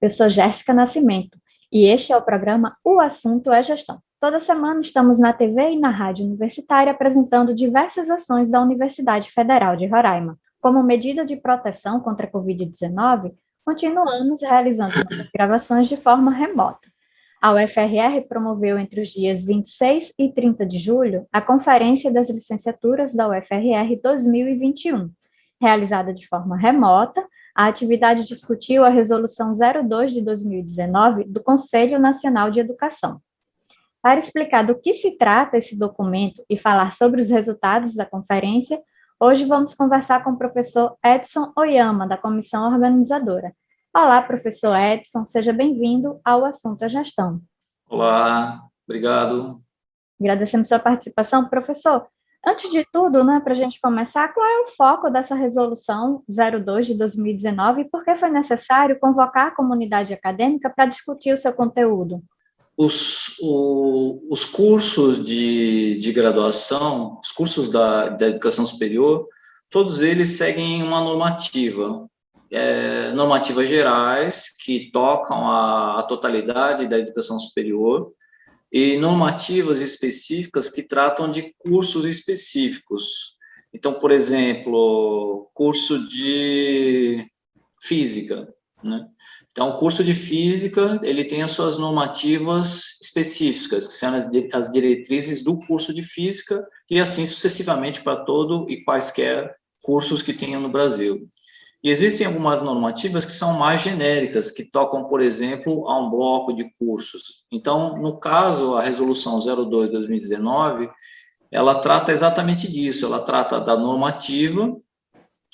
Eu sou Jéssica Nascimento e este é o programa O Assunto é Gestão. Toda semana estamos na TV e na rádio universitária apresentando diversas ações da Universidade Federal de Roraima. Como medida de proteção contra a Covid-19, continuamos realizando nossas gravações de forma remota. A UFRR promoveu entre os dias 26 e 30 de julho a Conferência das Licenciaturas da UFRR 2021. Realizada de forma remota, a atividade discutiu a Resolução 02 de 2019 do Conselho Nacional de Educação. Para explicar do que se trata esse documento e falar sobre os resultados da conferência, hoje vamos conversar com o professor Edson Oyama, da comissão organizadora. Olá, professor Edson, seja bem-vindo ao Assunto é Gestão. Olá, obrigado. Agradecemos sua participação. Professor, antes de tudo, para a gente começar, qual é o foco dessa resolução 02 de 2019 e por que foi necessário convocar a comunidade acadêmica para discutir o seu conteúdo? Os cursos de graduação, os cursos da educação superior, todos eles seguem uma normativa. Normativas gerais que tocam a totalidade da educação superior e normativas específicas que tratam de cursos específicos. Então, por exemplo, curso de física, né? Então, o curso de física, ele tem as suas normativas específicas, que são as diretrizes do curso de física, e assim sucessivamente para todo e quaisquer cursos que tenham no Brasil. E existem algumas normativas que são mais genéricas, que tocam, por exemplo, a um bloco de cursos. Então, no caso, a Resolução 02 de 2019, ela trata exatamente disso, ela trata da normativa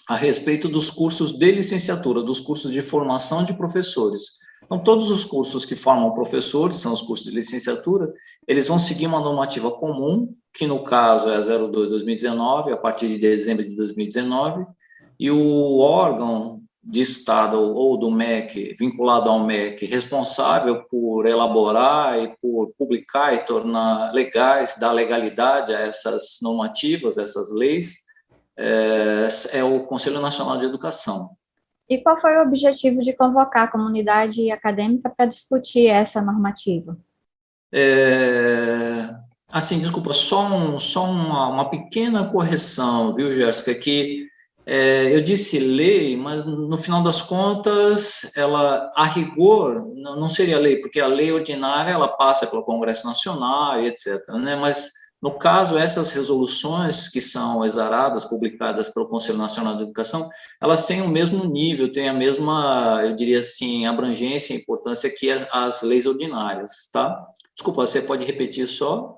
a respeito dos cursos de licenciatura, dos cursos de formação de professores. Então, todos os cursos que formam professores, são os cursos de licenciatura, eles vão seguir uma normativa comum, que no caso é a 02 de 2019, a partir de dezembro de 2019, e o órgão de Estado ou do MEC, vinculado ao MEC, responsável por elaborar e por publicar e tornar legais, dar legalidade a essas normativas, essas leis, é o Conselho Nacional de Educação. E qual foi o objetivo de convocar a comunidade acadêmica para discutir essa normativa? Desculpa, só uma pequena correção, viu, Jéssica, que eu disse lei, mas no final das contas, ela, a rigor, não seria lei, porque a lei ordinária, ela passa pelo Congresso Nacional e etc., né? Mas, no caso, essas resoluções que são exaradas, publicadas pelo Conselho Nacional de Educação, elas têm o mesmo nível, têm a mesma, eu diria assim, abrangência e importância que as leis ordinárias, tá? Desculpa, você pode repetir só?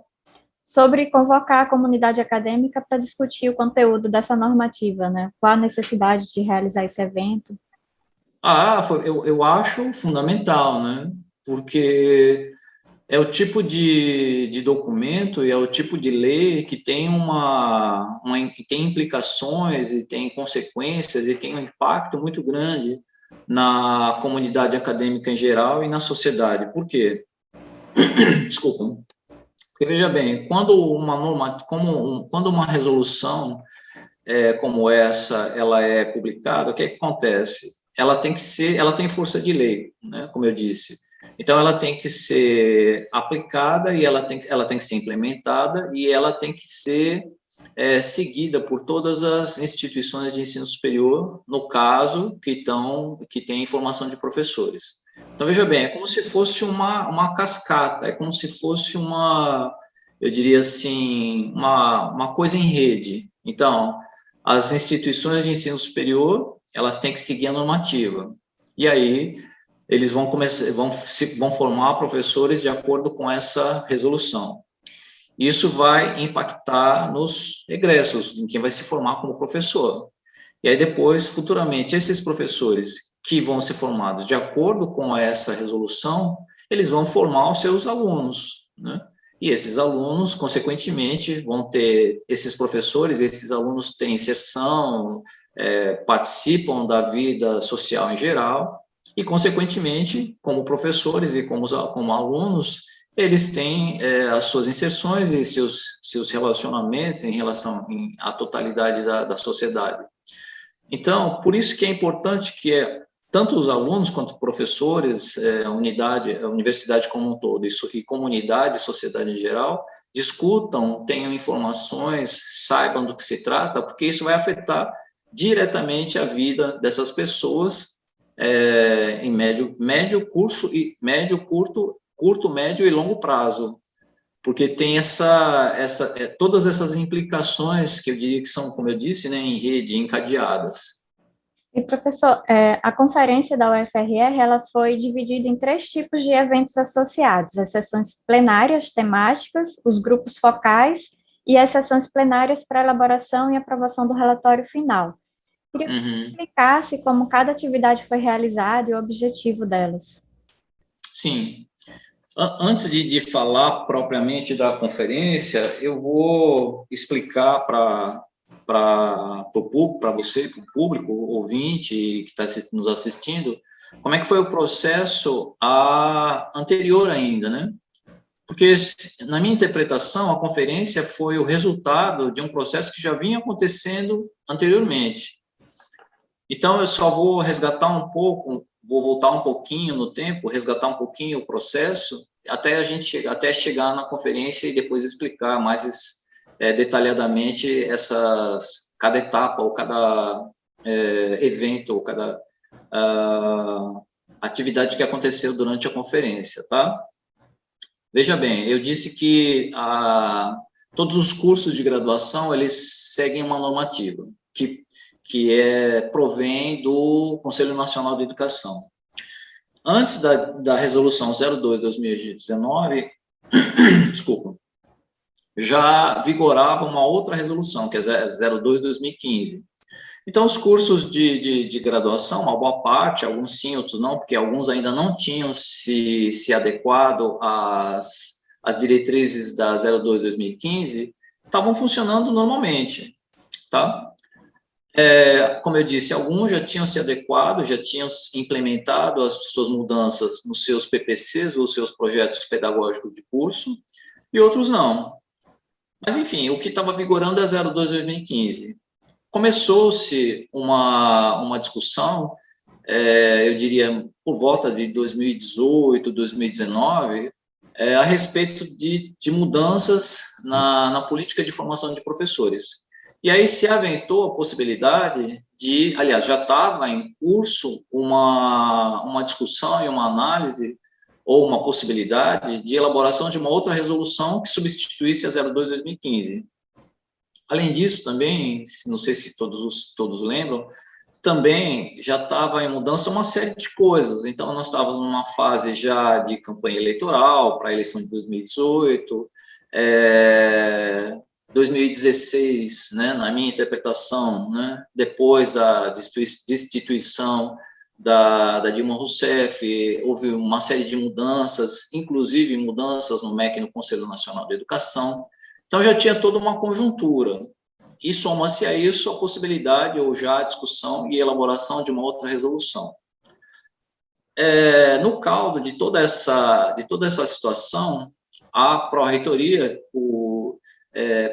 Sobre convocar a comunidade acadêmica para discutir o conteúdo dessa normativa, né? Qual a necessidade de realizar esse evento? Eu acho fundamental, né? Porque é o tipo de documento e é o tipo de lei que tem que tem implicações e tem consequências e tem um impacto muito grande na comunidade acadêmica em geral e na sociedade. Por quê? Desculpa. Porque, veja bem, quando uma resolução como essa ela é publicada, o que acontece? Ela tem força de lei, né, como eu disse. Então, ela tem que ser aplicada e ela tem que ser implementada e ela tem que ser seguida por todas as instituições de ensino superior, no caso, que tem formação de professores. Então, veja bem, é como se fosse uma cascata, é como se fosse eu diria assim, uma coisa em rede. Então, as instituições de ensino superior, elas têm que seguir a normativa. E aí, eles vão formar professores de acordo com essa resolução. Isso vai impactar nos egressos, em quem vai se formar como professor. E aí depois, futuramente, esses professores que vão ser formados de acordo com essa resolução, eles vão formar os seus alunos, né? E esses alunos, consequentemente, esses professores, esses alunos têm inserção, participam da vida social em geral, e, consequentemente, como professores e como alunos, eles têm as suas inserções e seus relacionamentos em relação à totalidade da sociedade. Então, por isso que é importante que tanto os alunos quanto professores, a universidade como um todo, e comunidade, sociedade em geral, discutam, tenham informações, saibam do que se trata, porque isso vai afetar diretamente a vida dessas pessoas em curto, médio e longo prazo, porque tem todas essas implicações que eu diria que são, como eu disse, né, em rede, encadeadas. E, professor, a conferência da UFRR, ela foi dividida em 3 tipos de eventos associados: as sessões plenárias temáticas, os grupos focais e as sessões plenárias para elaboração e aprovação do relatório final. Queria que você explicasse como cada atividade foi realizada e o objetivo delas. Sim. Antes de falar propriamente da conferência, eu vou explicar para você, para o público, ouvinte que está nos assistindo, como é que foi o processo anterior ainda, né? Porque, na minha interpretação, a conferência foi o resultado de um processo que já vinha acontecendo anteriormente. Então, eu só vou resgatar um pouco, vou voltar um pouquinho no tempo, resgatar um pouquinho o processo, até chegar na conferência e depois explicar mais detalhadamente cada etapa, ou cada evento, ou cada atividade que aconteceu durante a conferência, tá? Veja bem, eu disse que todos os cursos de graduação, eles seguem uma normativa, que provém do Conselho Nacional de Educação. Antes da resolução 02/2019, desculpa, já vigorava uma outra resolução, que é 02/2015. Então, os cursos de graduação, uma boa parte, alguns sim, outros não, porque alguns ainda não tinham se adequado às diretrizes da 02/2015, estavam funcionando normalmente, tá? Como eu disse, alguns já tinham se adequado, já tinham implementado as suas mudanças nos seus PPCs, ou seus projetos pedagógicos de curso, e outros não. Mas, enfim, o que estava vigorando é 02/2015. Começou-se uma discussão, eu diria, por volta de 2018, 2019, a respeito de mudanças na política de formação de professores. E aí se aventou a possibilidade aliás, já estava em curso uma discussão e uma análise, ou uma possibilidade de elaboração de uma outra resolução que substituísse a 02/2015. Além disso, também, não sei se todos lembram, também já estava em mudança uma série de coisas. Então, nós estávamos numa fase já de campanha eleitoral para a eleição de 2018, 2016, né, na minha interpretação, né, depois da destituição da Dilma Rousseff, houve uma série de mudanças, inclusive mudanças no MEC, no Conselho Nacional de Educação. Então, já tinha toda uma conjuntura. E soma-se a isso a possibilidade, ou já a discussão e elaboração de uma outra resolução. No caldo de toda essa situação, a Pró-Reitoria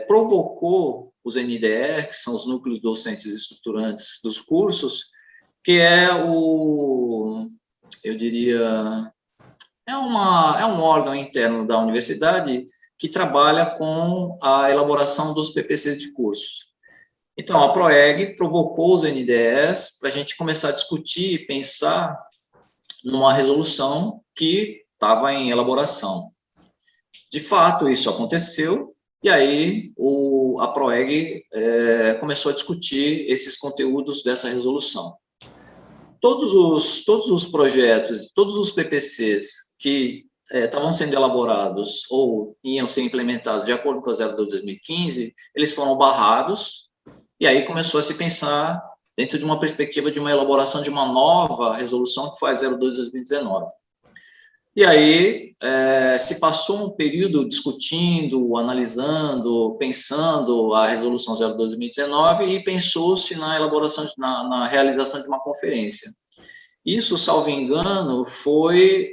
provocou os NDE, que são os núcleos docentes estruturantes dos cursos, que eu diria, um órgão interno da universidade que trabalha com a elaboração dos PPCs de cursos. Então, a PROEG provocou os NDEs para a gente começar a discutir e pensar numa resolução que estava em elaboração. De fato, isso aconteceu, e aí a PROEG começou a discutir esses conteúdos dessa resolução. Todos os projetos, todos os PPCs que estavam sendo elaborados ou iam ser implementados de acordo com a 02/2015, eles foram barrados, e aí começou a se pensar dentro de uma perspectiva de uma elaboração de uma nova resolução, que foi a 02/2019. E aí se passou um período discutindo, analisando, pensando a resolução 02/2019, e pensou-se na elaboração, na realização de uma conferência. Isso, salvo engano, foi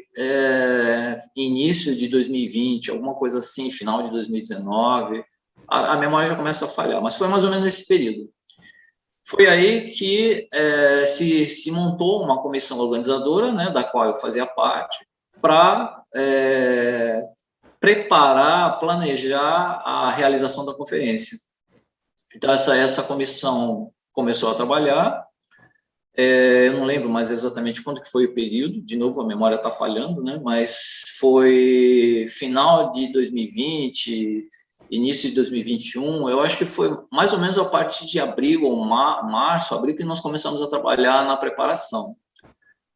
início de 2020, alguma coisa assim, final de 2019. A memória já começa a falhar, mas foi mais ou menos nesse período. Foi aí que se montou uma comissão organizadora, né, da qual eu fazia parte, para preparar, planejar a realização da conferência. Então, essa comissão começou a trabalhar. Eu não lembro mais exatamente quando que foi o período, de novo, a memória está falhando, né? Mas foi final de 2020, início de 2021, eu acho que foi mais ou menos a partir de abril ou março, abril, que nós começamos a trabalhar na preparação.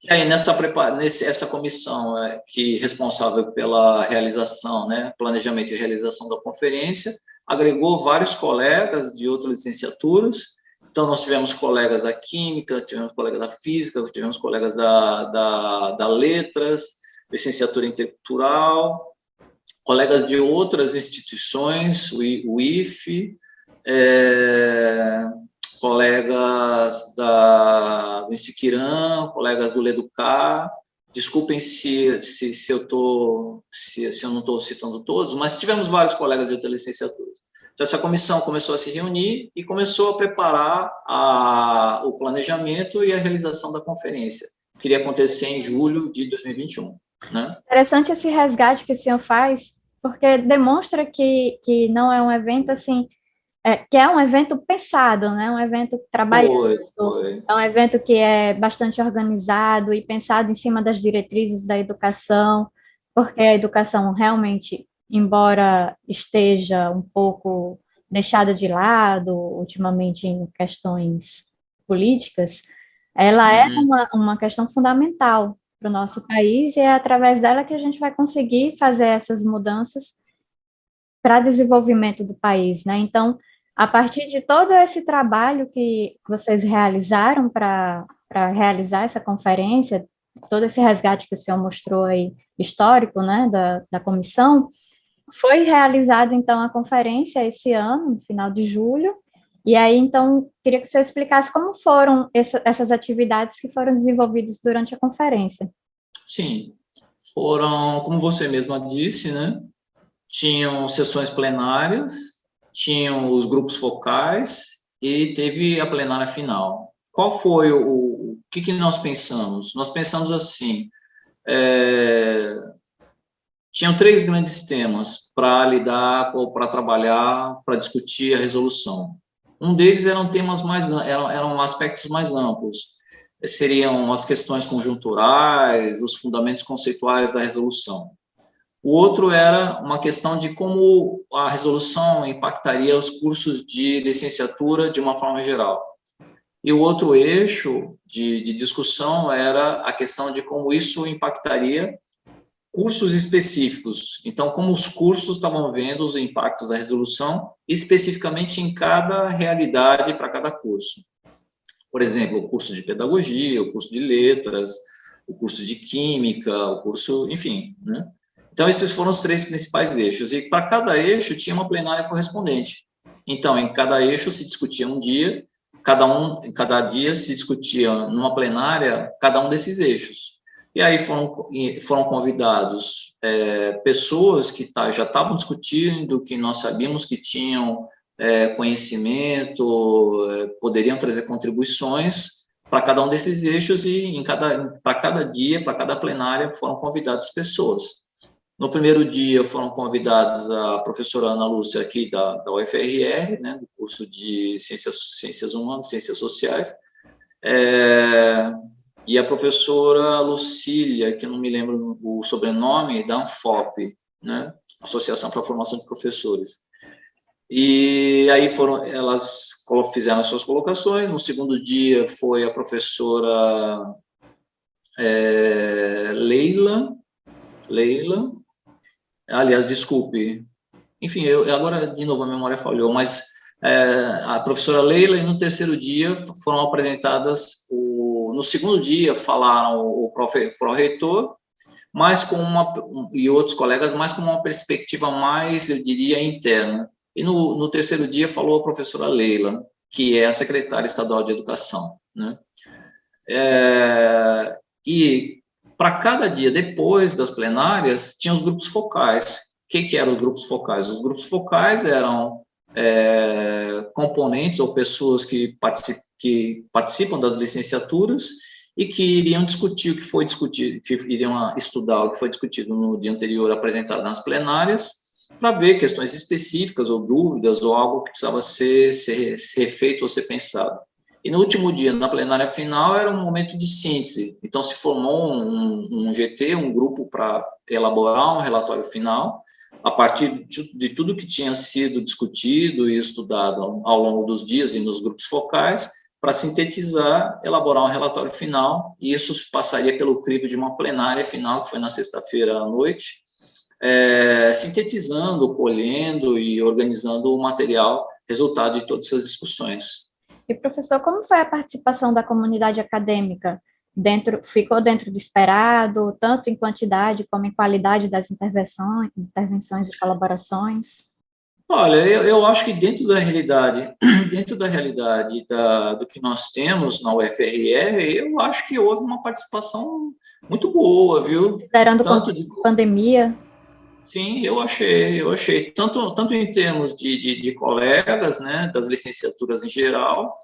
E aí, essa comissão que é responsável pela realização, né, planejamento e realização da conferência, agregou vários colegas de outras licenciaturas. Então, nós tivemos colegas da Química, tivemos colegas da Física, tivemos colegas da Letras, licenciatura Intercultural, colegas de outras instituições, o IFE, colegas do Insiquirã, colegas do Leducar. Desculpem se eu não estou citando todos, mas tivemos vários colegas de outras licenciaturas. Então, essa comissão começou a se reunir e começou a preparar o planejamento e a realização da conferência, que iria acontecer em julho de 2021. Né? Interessante esse resgate que o senhor faz, porque demonstra que não é um evento assim, que é um evento pensado, né? Um evento trabalhado, é um evento que é bastante organizado e pensado em cima das diretrizes da educação, porque a educação realmente, embora esteja um pouco deixada de lado ultimamente em questões políticas, ela é uma questão fundamental para o nosso país e é através dela que a gente vai conseguir fazer essas mudanças para desenvolvimento do país, né? Então, a partir de todo esse trabalho que vocês realizaram para realizar essa conferência, todo esse resgate que o senhor mostrou aí, histórico, né, da comissão, foi realizada, então, a conferência esse ano, no final de julho, e aí, então, queria que o senhor explicasse como foram essas atividades que foram desenvolvidas durante a conferência. Sim, foram, como você mesma disse, né, tinham sessões plenárias, tinham os grupos focais e teve a plenária final. Qual foi o que nós pensamos? Nós pensamos assim, tinham 3 grandes temas para lidar, ou para trabalhar, para discutir a resolução. Um deles eram temas eram aspectos mais amplos, seriam as questões conjunturais, os fundamentos conceituais da resolução. O outro era uma questão de como a resolução impactaria os cursos de licenciatura de uma forma geral. E o outro eixo de discussão era a questão de como isso impactaria cursos específicos. Então, como os cursos estavam vendo os impactos da resolução, especificamente em cada realidade para cada curso. Por exemplo, o curso de pedagogia, o curso de letras, o curso de química, o curso, enfim, né? Então, esses foram os 3 principais eixos. E para cada eixo tinha uma plenária correspondente. Então, em cada eixo se discutia um dia, cada dia se discutia numa plenária cada um desses eixos. E aí foram convidados pessoas que já estavam discutindo, que nós sabíamos que tinham conhecimento, poderiam trazer contribuições para cada um desses eixos e para cada dia, para cada plenária, foram convidadas pessoas. No primeiro dia foram convidados a professora Ana Lúcia, aqui da UFRR, né, do curso de Ciências Humanas, Ciências Sociais, e a professora Lucília, que eu não me lembro o sobrenome, da ANFOP, né, Associação para a Formação de Professores. E aí elas fizeram as suas colocações. No segundo dia foi a professora Leila, aliás, desculpe, enfim, agora de novo a memória falhou, mas a professora Leila, e no terceiro dia foram apresentadas, no segundo dia falaram o pró-reitor, e outros colegas, mais com uma perspectiva mais, eu diria, interna. E no terceiro dia falou a professora Leila, que é a secretária estadual de Educação, né? E para cada dia, depois das plenárias, tinha os grupos focais. O que eram os grupos focais? Os grupos focais eram componentes ou pessoas que participam das licenciaturas e que iriam discutir o que foi discutido, que iriam estudar o que foi discutido no dia anterior, apresentado nas plenárias, para ver questões específicas ou dúvidas ou algo que precisava ser refeito ou ser pensado. E no último dia, na plenária final, era um momento de síntese. Então, se formou um GT, um grupo para elaborar um relatório final, a partir de tudo que tinha sido discutido e estudado ao longo dos dias e nos grupos focais, para sintetizar, elaborar um relatório final, e isso passaria pelo crivo de uma plenária final, que foi na sexta-feira à noite, sintetizando, colhendo e organizando o material resultado de todas essas discussões. E, professor, como foi a participação da comunidade acadêmica? Ficou dentro do esperado, tanto em quantidade como em qualidade das intervenções e colaborações? Olha, eu acho que dentro da realidade do que nós temos na UFRR, eu acho que houve uma participação muito boa, viu? Considerando tanto de pandemia. Sim, eu achei tanto em termos de colegas, né, das licenciaturas em geral,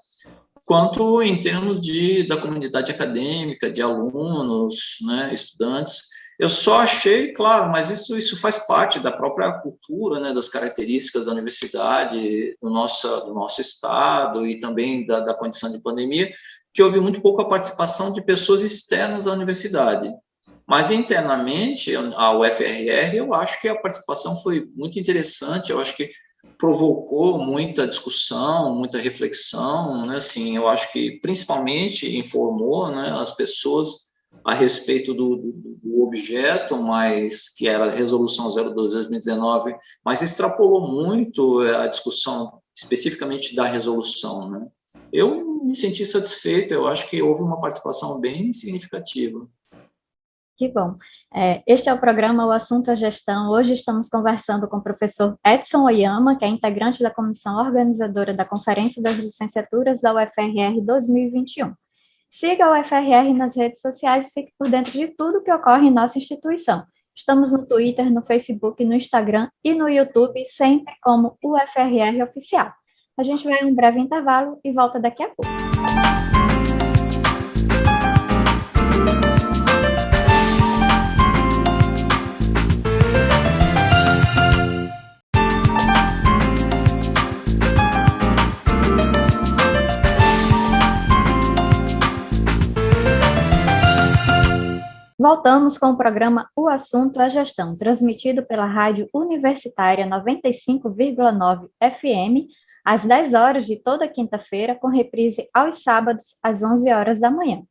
quanto em termos da comunidade acadêmica, de alunos, né, estudantes. Eu só achei, claro, mas isso faz parte da própria cultura, né, das características da universidade, do nosso estado e também da condição de pandemia, que houve muito pouca participação de pessoas externas à universidade. Mas, internamente, a UFRR, eu acho que a participação foi muito interessante, eu acho que provocou muita discussão, muita reflexão, né? Assim, eu acho que, principalmente, informou, né, as pessoas a respeito do objeto, mas que era a Resolução 02/2019, mas extrapolou muito a discussão, especificamente da resolução, né? Eu me senti satisfeito, eu acho que houve uma participação bem significativa. Que bom. Este é o programa O Assunto é Gestão. Hoje estamos conversando com o professor Edson Oyama, que é integrante da comissão organizadora da Conferência das Licenciaturas da UFRR 2021. Siga a UFRR nas redes sociais e fique por dentro de tudo que ocorre em nossa instituição. Estamos no Twitter, no Facebook, no Instagram e no YouTube, sempre como UFRR Oficial. A gente vai a um breve intervalo e volta daqui a pouco. Voltamos com o programa O Assunto é Gestão, transmitido pela Rádio Universitária 95,9 FM, às 10 horas de toda quinta-feira, com reprise aos sábados, às 11 horas da manhã.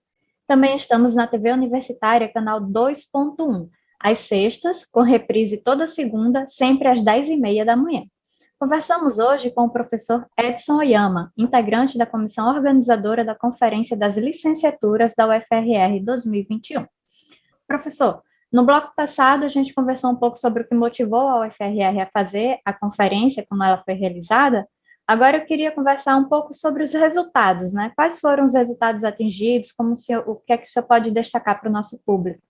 Também estamos na TV Universitária, canal 2.1, às sextas, com reprise toda segunda, sempre às 10h30 da manhã. Conversamos hoje com o professor Edson Oyama, integrante da comissão organizadora da Conferência das Licenciaturas da UFRR 2021. Professor, no bloco passado a gente conversou um pouco sobre o que motivou a UFRR a fazer a conferência, como ela foi realizada. Agora eu queria conversar um pouco sobre os resultados, né? Quais foram os resultados atingidos, o que é que o senhor pode destacar para o nosso público?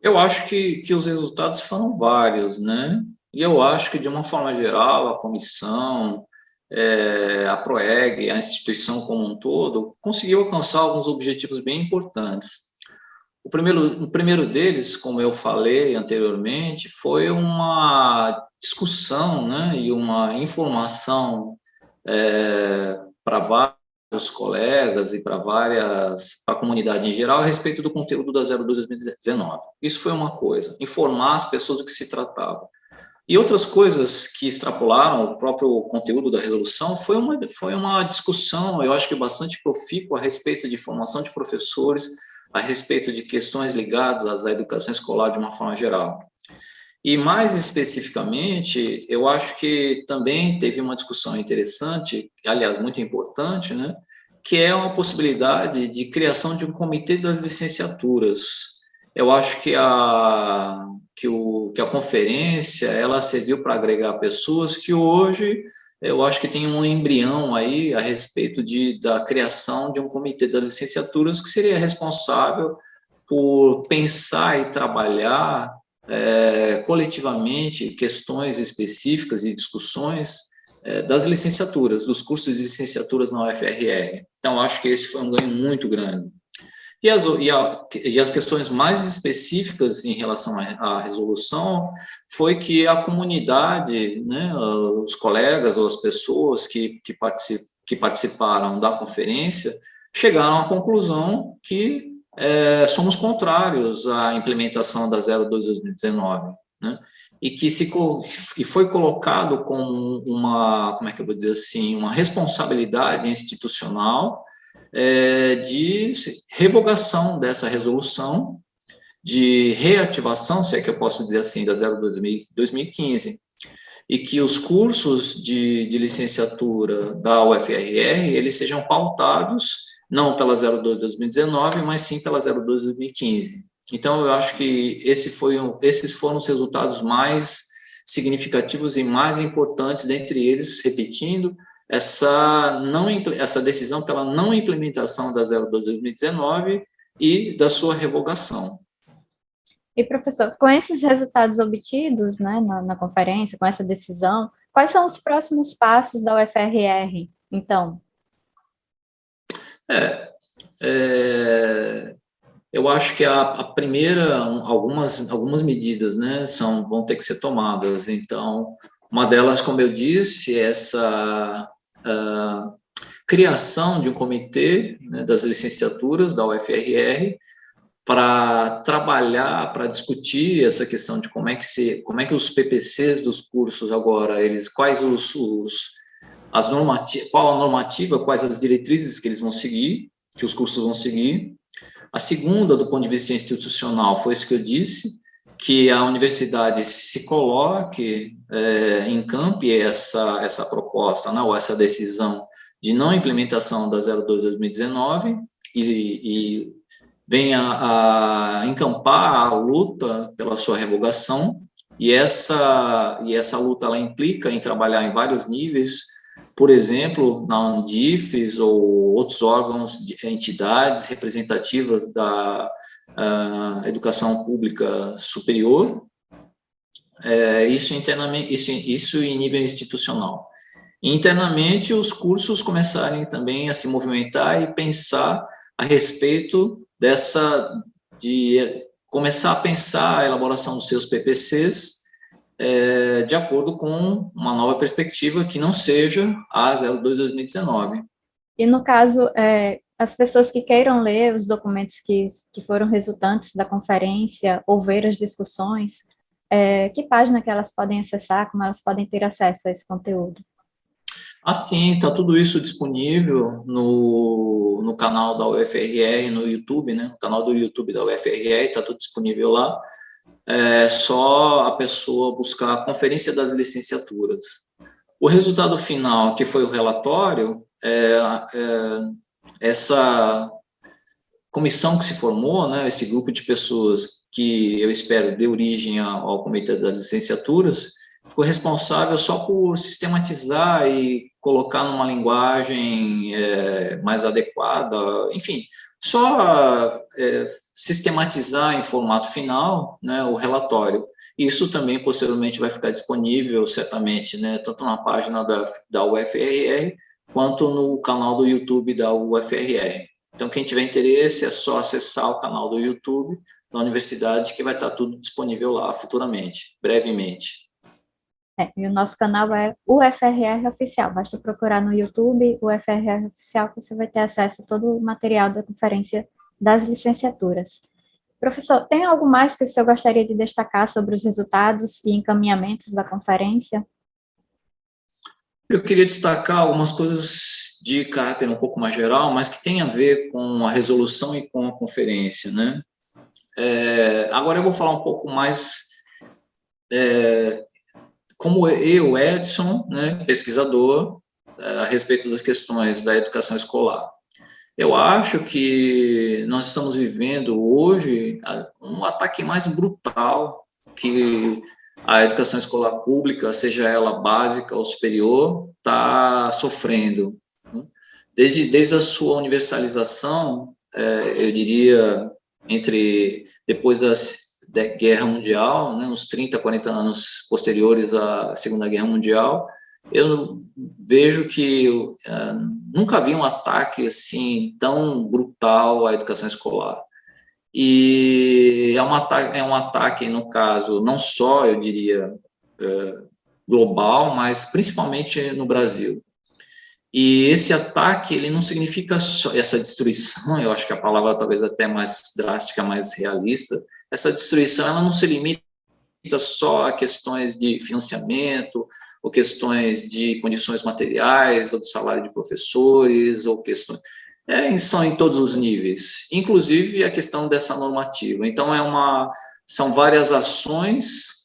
Eu acho que os resultados foram vários, né? E eu acho que, de uma forma geral, a comissão, a PROEG, a instituição como um todo, conseguiu alcançar alguns objetivos bem importantes. O primeiro deles, como eu falei anteriormente, foi uma discussão, né, e uma informação para vários colegas e para a comunidade em geral a respeito do conteúdo da 02/2019. Isso foi uma coisa, informar as pessoas do que se tratava. E outras coisas que extrapolaram o próprio conteúdo da resolução foi uma discussão, eu acho que bastante profícua, a respeito de formação de professores, a respeito de questões ligadas à educação escolar de uma forma geral. E, mais especificamente, eu acho que também teve uma discussão interessante, aliás, muito importante, né, que é uma possibilidade de criação de um comitê das licenciaturas. Eu acho que a conferência, ela serviu para agregar pessoas que hoje, eu acho que tem um embrião aí a respeito da criação de um comitê das licenciaturas que seria responsável por pensar e trabalhar coletivamente questões específicas e discussões das licenciaturas, dos cursos de licenciaturas na UFRR. Então, acho que esse foi um ganho muito grande. E as questões mais específicas em relação à resolução foi que a comunidade, né, os colegas ou as pessoas que participaram da conferência chegaram à conclusão que somos contrários à implementação da 02/2019, né? E foi colocado como uma, como é que eu vou dizer assim, uma responsabilidade institucional de revogação dessa resolução, de reativação, se é que eu posso dizer assim, da 02/2015, e que os cursos de licenciatura da UFRR, eles sejam pautados não pela 02/2019, mas sim pela 02/2015. Então, eu acho que esses foram os resultados mais significativos e mais importantes, dentre eles, repetindo, essa decisão pela não implementação da 02/2019 e da sua revogação. E, professor, com esses resultados obtidos, né, na conferência, com essa decisão, quais são os próximos passos da UFRR, então? Eu acho que a primeira, algumas medidas, né, vão ter que ser tomadas. Então, uma delas, como eu disse, é essa criação de um comitê, né, das licenciaturas da UFRR para trabalhar, para discutir essa questão de como é que os PPCs dos cursos agora, qual a normativa, quais as diretrizes que eles vão seguir, que os cursos vão seguir. A segunda, do ponto de vista institucional, foi isso que eu disse, que a universidade se coloque, encampe essa proposta, né, ou essa decisão de não implementação da 02/2019 e venha a encampar a luta pela sua revogação, e essa luta ela implica em trabalhar em vários níveis, por exemplo, na Undifes ou outros órgãos, entidades representativas da educação pública superior, isso em nível institucional. Internamente, os cursos começarem também a se movimentar e pensar a respeito de começar a pensar a elaboração dos seus PPCs de acordo com uma nova perspectiva que não seja a 02/2019. E, no caso, as pessoas que queiram ler os documentos que foram resultantes da conferência ou ver as discussões, que página que elas podem acessar, como elas podem ter acesso a esse conteúdo? Sim, está tudo isso disponível no canal da UFRR, no YouTube, né? O canal do YouTube da UFRR, está tudo disponível lá. É só a pessoa buscar a Conferência das Licenciaturas. O resultado final, que foi o relatório, essa comissão que se formou, né, esse grupo de pessoas que eu espero dê origem ao Comitê das Licenciaturas, ficou responsável só por sistematizar e colocar numa linguagem mais adequada, enfim, só sistematizar em formato final, né, o relatório. Isso também, posteriormente, vai ficar disponível, certamente, né, tanto na página da UFRR, quanto no canal do YouTube da UFRR. Então, quem tiver interesse, é só acessar o canal do YouTube da universidade, que vai estar tudo disponível lá futuramente, brevemente. E o nosso canal é UFRR Oficial, basta procurar no YouTube UFRR Oficial, que você vai ter acesso a todo o material da Conferência das Licenciaturas. Professor, tem algo mais que o senhor gostaria de destacar sobre os resultados e encaminhamentos da conferência? Eu queria destacar algumas coisas de caráter um pouco mais geral, mas que tem a ver com a resolução e com a conferência, né? Agora eu vou falar um pouco mais como eu, Edson, né, pesquisador, a respeito das questões da educação escolar. Eu acho que nós estamos vivendo hoje um ataque mais brutal que a educação escolar pública, seja ela básica ou superior, está sofrendo. Desde a sua universalização, eu diria, depois da Guerra Mundial, né, uns 30, 40 anos posteriores à Segunda Guerra Mundial, eu vejo que nunca vi um ataque assim tão brutal à educação escolar. E é um ataque, no caso, não só, eu diria, global, mas principalmente no Brasil. E esse ataque, ele não significa só essa destruição, eu acho que a palavra talvez até mais drástica, mais realista, essa destruição, ela não se limita só a questões de financiamento, ou questões de condições materiais, ou do salário de professores, ou questões... são em todos os níveis, inclusive a questão dessa normativa. Então, são várias ações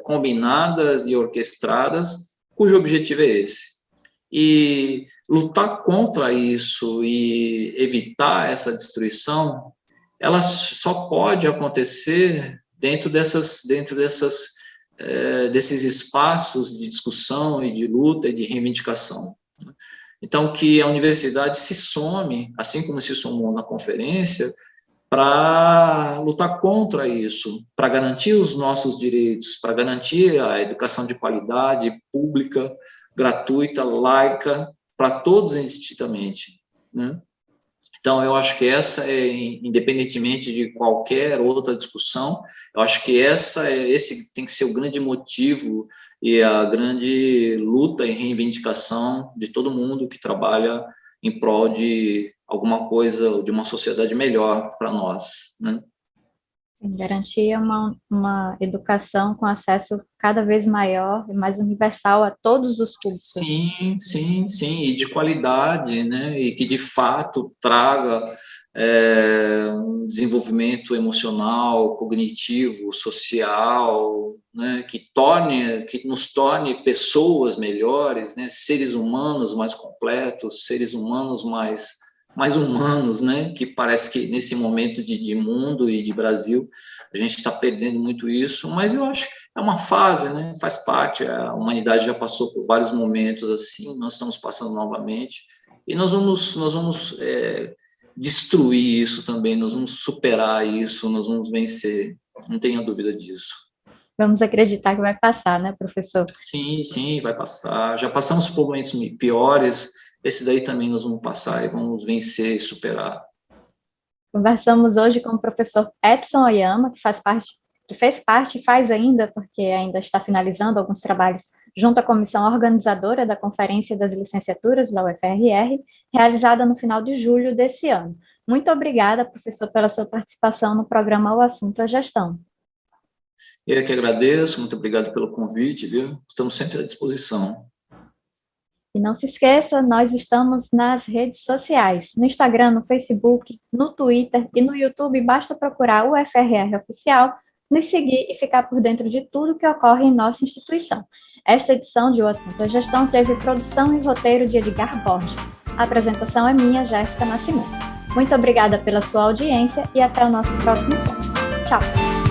combinadas e orquestradas, cujo objetivo é esse. E lutar contra isso e evitar essa destruição, ela só pode acontecer dentro desses espaços de discussão e de luta e de reivindicação. Então, que a universidade se some, assim como se somou na conferência, para lutar contra isso, para garantir os nossos direitos, para garantir a educação de qualidade, pública, gratuita, laica, para todos indistintamente, né? Então, eu acho que essa independentemente de qualquer outra discussão, eu acho que esse tem que ser o grande motivo e a grande luta e reivindicação de todo mundo que trabalha em prol de alguma coisa, de uma sociedade melhor para nós, né? Garantir uma educação com acesso cada vez maior e mais universal a todos os públicos. Sim, e de qualidade, né? E que de fato traga um desenvolvimento emocional, cognitivo, social, né? Que nos torne pessoas melhores, né? Seres humanos mais completos, seres humanos mais humanos, né? Que parece que nesse momento de mundo e de Brasil a gente está perdendo muito isso, mas eu acho que é uma fase, né? Faz parte, a humanidade já passou por vários momentos assim, nós estamos passando novamente, e nós vamos destruir isso também, nós vamos superar isso, nós vamos vencer, não tenha dúvida disso. Vamos acreditar que vai passar, né, professor? Sim, vai passar, já passamos por momentos piores, esse daí também nós vamos passar e vamos vencer e superar. Conversamos hoje com o professor Edson Oyama, que fez parte e faz ainda, porque ainda está finalizando alguns trabalhos junto à comissão organizadora da Conferência das Licenciaturas da UFRR, realizada no final de julho desse ano. Muito obrigada, professor, pela sua participação no programa O Assunto é Gestão. Eu que agradeço, muito obrigado pelo convite, viu? Estamos sempre à disposição. E não se esqueça, nós estamos nas redes sociais, no Instagram, no Facebook, no Twitter e no YouTube, basta procurar o UFRR Oficial, nos seguir e ficar por dentro de tudo que ocorre em nossa instituição. Esta edição de O Assunto é Gestão teve produção e roteiro de Edgar Borges. A apresentação é minha, Jéssica Nascimento. Muito obrigada pela sua audiência e até o nosso próximo encontro. Tchau!